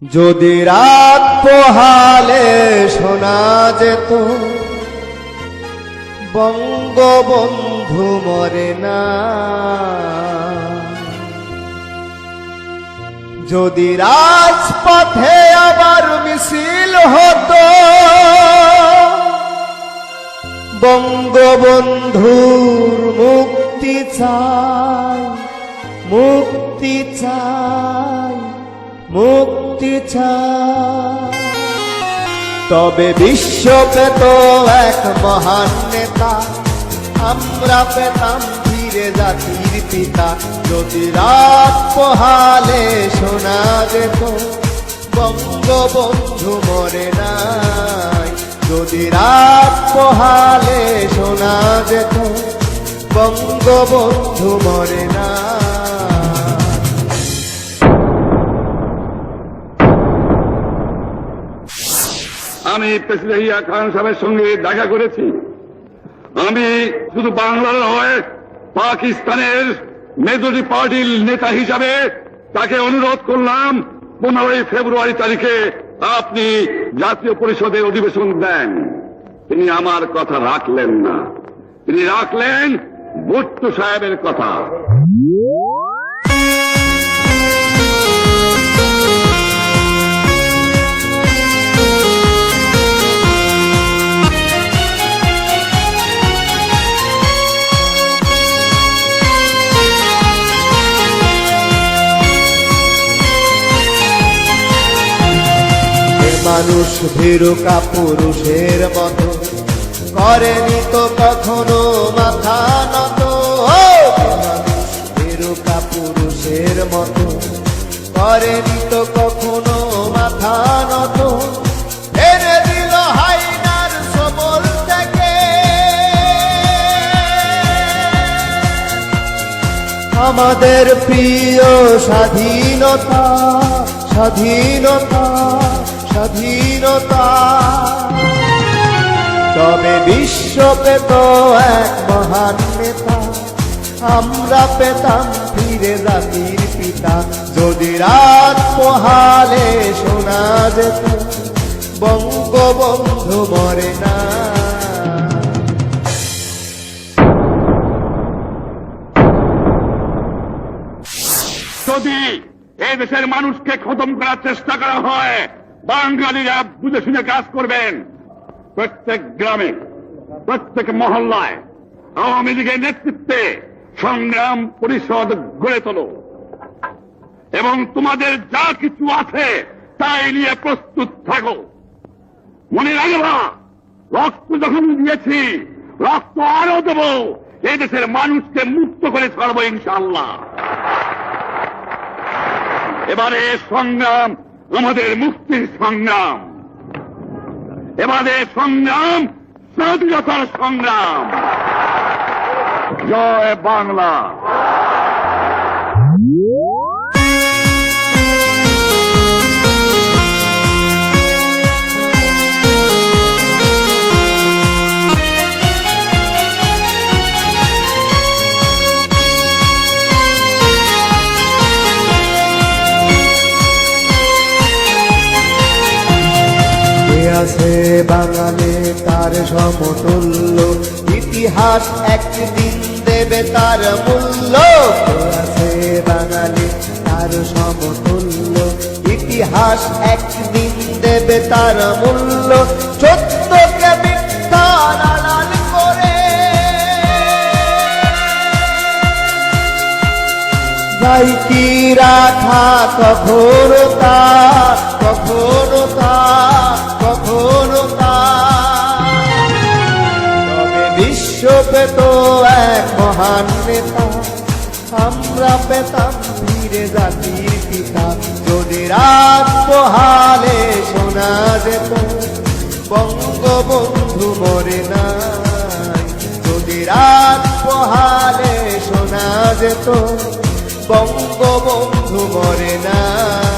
যদি রাত পোহালে শোনা যেত বঙ্গবন্ধু মরে না, যদি রাজপথে আবার মিছিল হতো বঙ্গবন্ধুর মুক্তি চাই, মুক্তি চাই, মুক্তি চাই, তবে বিশ্ব পেত এক মহান নেতা, আমরা পেতাম ধীরে জাতির পিতা। যদি রাত পোহালে শোনা যেত বঙ্গবন্ধু মরে নাই, যদি রাত পোহালে শোনা যেত বঙ্গবন্ধু মরে না। আমি প্রেসিডেন্ট ইয়াহিয়া খান সাহেবের সঙ্গে দেখা করেছি। আমি শুধু বাংলার নয়, পাকিস্তানের মেজরিটি পার্টির নেতা হিসাবে তাকে অনুরোধ করলাম 15 ফেব্রুয়ারি তারিখে আপনি জাতীয় পরিষদের অধিবেশন দেন। তিনি আমার কথা রাখলেন না, তিনি রাখলেন ভুট্টো সাহেবের কথা। মানুষ ভীরুকা পুরুষের মতো করেনি তো কখনো মাথা নত, মানুষ ভীরুকা পুরুষের মতো করেনি তো কখনো মাথা নত, এনে দিল হাইনার সবল থেকে আমাদের প্রিয় স্বাধীনতা, স্বাধীনতা, স্বাধীনতা। তবে বিশ্ব পেত এক মহান নেতা, আমরা পেতাম ফিরে জাতির পিতা। যদি রাত পোহালে শোনা যেত বঙ্গবন্ধু মরে না। যদি এই দেশের মানুষকে খতম করার চেষ্টা করা হয়, বাঙালিরা বুঝে শুনে কাজ করবেন। প্রত্যেক গ্রামে, প্রত্যেক মহল্লায় আওয়ামী লীগের নেতৃত্বে সংগ্রাম পরিষদ গড়ে তোলো এবং তোমাদের যা কিছু আছে তাই নিয়ে প্রস্তুত থাকো। মনে রাখবা, রক্ত যখন দিয়েছি, রক্ত আরো দেব, এই দেশের মানুষকে মুক্ত করে ছাড়বো ইনশাআল্লাহ। এবারে সংগ্রাম আমাদের মুক্তির সংগ্রাম, এবারে সংগ্রাম স্বাধীনতার সংগ্রাম। জয় বাংলা। আছে বাঙালি তার সমতুল্য, ইতিহাস একদিন দেবে তার মূল্য। আছে বাঙালি তার সমতুল্য, ইতিহাস একদিন দেবে তার মূল্য। সত্যকে মিথ্যার আড়াল করে যাই কি রাখা কখনো তা, কখনো তা, কখনো তা। তবে বিশ্ব পেত এক মহান নেতা, আমরা পেতাম ফিরে জাতির পিতা। যদি রাত পোহালে শোনা যেত বঙ্গবন্ধু মরে নাই, যদি রাত পোহালে শোনা যেত বঙ্গবন্ধু মরে নাই।